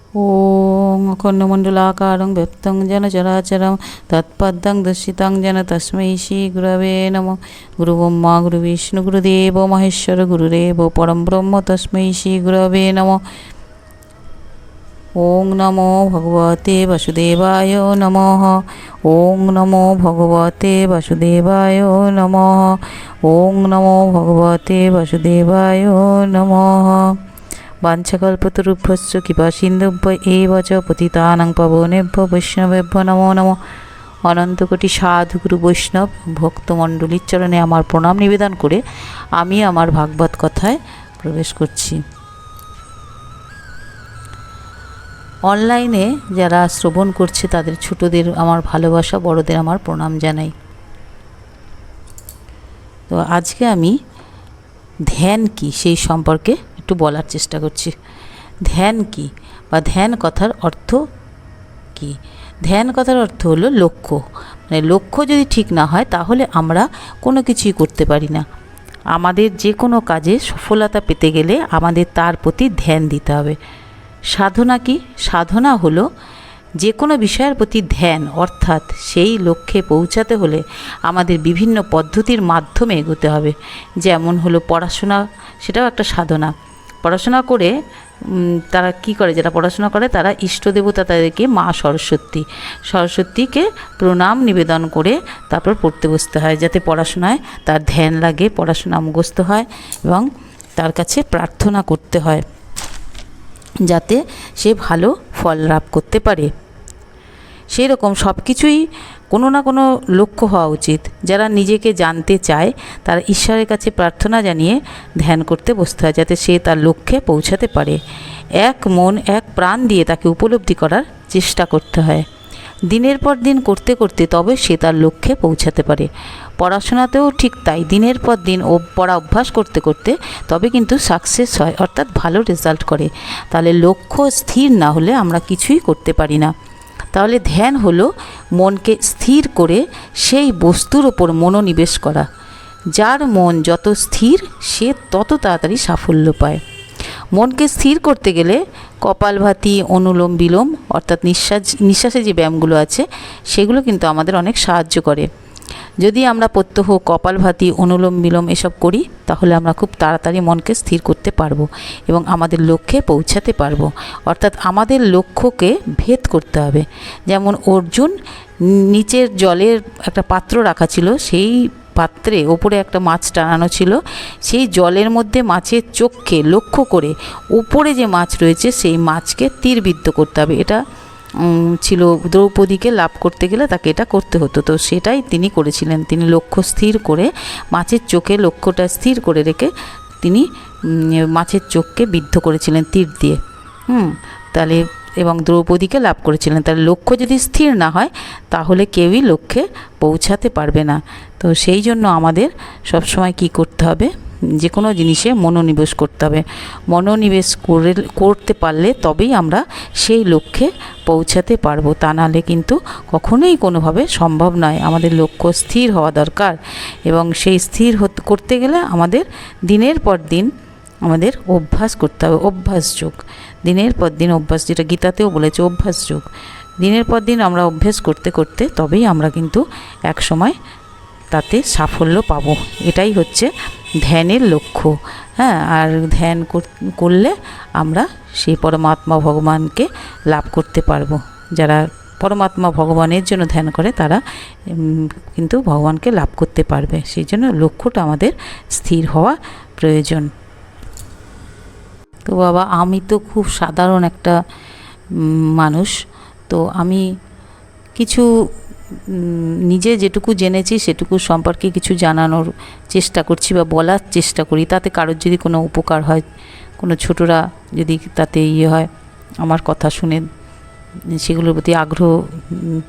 ॐ अखण्डमण्डलाकारं व्यक्तं जन चराचरं तत्पदं दर्शितं जन तस्मै श्रीगुरवे नमः। गुरुब्रह्मा गुरुविष्णु गुरुदेवो महेश्वर गुरुदेवो परं ब्रह्म तस्मै श्रीगुरवे नमः। ॐ नमो भगवते वसुदेवाय नमः। ॐ नमो भगवते वसुदेवाय नमः। ॐ नमो भगवते वसुदेवाय नमः। वाञ्छकल्पतरुभ्यश्च कृपासिन्धुभ्य एव च पतितानां पावनेभ्यो वैष्णवेभ्यो नमो नमः। অনন্তকোটি সাধুগুরু বৈষ্ণব ভক্তমণ্ডলীর চরণে আমার প্রণাম নিবেদন করে আমি আমার ভাগবত কথায় প্রবেশ করছি। অনলাইনে যারা শ্রবণ করছে তাদের ছোটদের আমার ভালোবাসা, বড়দের আমার প্রণাম জানাই। তো আজকে আমি ধ্যান কি সেই সম্পর্কে একটু বলার চেষ্টা করছি। ধ্যান কি বা ধ্যান কথার অর্থ কি? ধ্যান কথার অর্থ হলো লক্ষ্য। মানে লক্ষ্য যদি ঠিক না হয় তাহলে আমরা কোনো কিছুই করতে পারি না। আমাদের যে কোনো কাজে সফলতা পেতে গেলে আমাদের তার প্রতি ধ্যান দিতে হবে। সাধনা কি? সাধনা হলো যে কোনো বিষয়ের প্রতি ধ্যান, অর্থাৎ সেই লক্ষ্যে পৌঁছাতে হলে আমাদের বিভিন্ন পদ্ধতির মাধ্যমে এগোতে হবে। যেমন হলো পড়াশোনা, সেটাও একটা সাধনা। পড়াশোনা করে তারা কি করে, যারা পড়াশোনা করে তারা ইষ্টদেবতা, তাদেরকে মা সরস্বতীকে প্রণাম নিবেদন করে তারপর পড়তে বসতে হয়, যাতে পড়াশোনায় তার ধ্যান লাগে, পড়াশোনা মুখস্থ হয় এবং তার কাছে প্রার্থনা করতে হয় যাতে সে ভালো ফল লাভ করতে পারে। সেই রকম সব কিছুই কোনো না কোনো লক্ষ্য হওয়া উচিত। যারা নিজেকে জানতে চায় তারা ঈশ্বরের কাছে প্রার্থনা জানিয়ে ধ্যান করতে বসতে হয়, যাতে সে তার লক্ষ্যে পৌঁছাতে পারে। এক মন এক প্রাণ দিয়ে তাকে উপলব্ধি করার চেষ্টা করতে হয়। দিনের পর দিন করতে করতে তবে সে তার লক্ষ্যে পৌঁছাতে পারে। পড়াশোনাতেও ঠিক তাই, দিনের পর দিন পড়া অভ্যাস করতে করতে তবে কিন্তু সাকসেস হয়, অর্থাৎ ভালো রেজাল্ট করে। তাহলে লক্ষ্য স্থির না হলে আমরা কিছুই করতে পারি না। তাহলে ধ্যান হলো মনকে স্থির করে সেই বস্তুর ওপর মনোনিবেশ করা। যার মন যত স্থির সে তত তাড়াতাড়ি সাফল্য পায়। মনকে স্থির করতে গেলে কপালভাতি, অনুলোম বিলোম অর্থাৎ নিঃশ্বাসে যে ব্যায়ামগুলো আছে সেগুলো কিন্তু আমাদের অনেক সাহায্য করে। যদি আমরা প্রত্যহ কপালভাতি, অনুলোম বিলোম এসব করি তাহলে আমরা খুব তাড়াতাড়ি মনকে স্থির করতে পারবো এবং আমাদের লক্ষ্যে পৌঁছাতে পারবো। অর্থাৎ আমাদের লক্ষ্যকে ভেদ করতে হবে। যেমন অর্জুন, নিচের জলের একটা পাত্র রাখা ছিল, সেই পাত্রে ওপরে একটা মাছ টানানো ছিল। সেই জলের মধ্যে মাছের চোখকে লক্ষ্য করে উপরে যে মাছ রয়েছে সেই মাছকে তীরবিদ্ধ করতে হবে। এটা ছিল দ্রৌপদীকে লাভ করতে গেলে তাকে এটা করতে হতো। তো সেটাই তিনি করেছিলেন। তিনি লক্ষ্য স্থির করে মাছের চোখে লক্ষ্যটা স্থির করে রেখে তিনি মাছের চোখকে বিদ্ধ করেছিলেন তীর দিয়ে। তাহলে এবং দ্রৌপদীকে লাভ করেছিলেন। তাহলে লক্ষ্য যদি স্থির না হয় তাহলে কেউই লক্ষ্যে পৌঁছাতে পারবে না। তো সেই জন্য আমাদের সবসময় কি করতে হবে, যে কোনো জিনিসে মনোনিবেশ করতে হবে। মনোনিবেশ করতে পারলে তবেই আমরা সেই লক্ষ্যে পৌঁছাতে পারবো, তা নাহলে কিন্তু কখনোই কোনোভাবে সম্ভব নয়। আমাদের লক্ষ্য স্থির হওয়া দরকার এবং সেই স্থির করতে গেলে আমাদের দিনের পর দিন আমাদের অভ্যাস করতে হবে। অভ্যাস যোগ, দিনের পর দিন অভ্যাস, যেটা গীতাতেও বলেছে অভ্যাস যোগ। দিনের পর দিন আমরা অভ্যাস করতে করতে তবেই আমরা কিন্তু এক সময় তাতে সাফল্য পাবো। এটাই হচ্ছে ধ্যানের লক্ষ্য। আর ধ্যান করলে আমরা সেই পরমাত্মা ভগবানকে লাভ করতে পারবো। যারা পরমাত্মা ভগবানের জন্য ধ্যান করে তারা কিন্তু ভগবানকে লাভ করতে পারবে। সেই জন্য লক্ষ্যটা আমাদের স্থির হওয়া প্রয়োজন। তো বাবা, আমি তো খুব সাধারণ একটা মানুষ। তো আমি কিছু নিজে যেটুকু জেনেছি সেটুকু সম্পর্কে কিছু জানানোর চেষ্টা করছি বা বলার চেষ্টা করি। তাতে কারোর যদি কোনো উপকার হয়, কোনো ছোটরা যদি তাতে হয়, আমার কথা শুনে সেগুলোর প্রতি আগ্রহ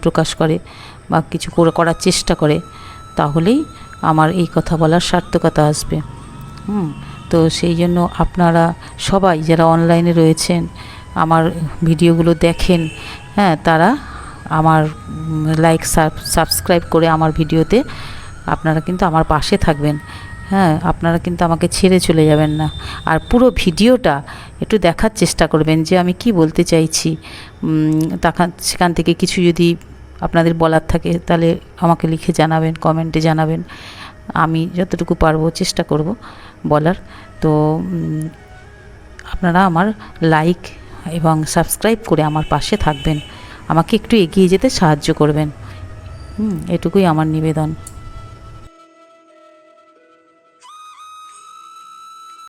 প্রকাশ করে বা কিছু করার চেষ্টা করে, তাহলেই আমার এই কথা বলার সার্থকতা আসবে। তো সেই জন্য আপনারা সবাই যারা অনলাইনে রয়েছেন, আমার ভিডিওগুলো দেখেন, তারা আমার লাইক সাবস্ক্রাইব করে আমার ভিডিওতে আপনারা কিন্তু আমার পাশে থাকবেন। হ্যাঁ, আপনারা কিন্তু আমাকে ছেড়ে চলে যাবেন না। আর পুরো ভিডিওটা একটু দেখার চেষ্টা করবেন যে আমি কি বলতে চাইছি। সেখান থেকে কিছু যদি আপনাদের বলার থাকে তাহলে আমাকে লিখে জানাবেন, কমেন্টে জানাবেন। আমি যতটুকু পারবো চেষ্টা করব বলার। তো আপনারা আমার লাইক এবং সাবস্ক্রাইব করে আমার পাশে থাকবেন, আমাকে একটু এগিয়ে যেতে সাহায্য করবেন। এটুকুই আমার নিবেদন।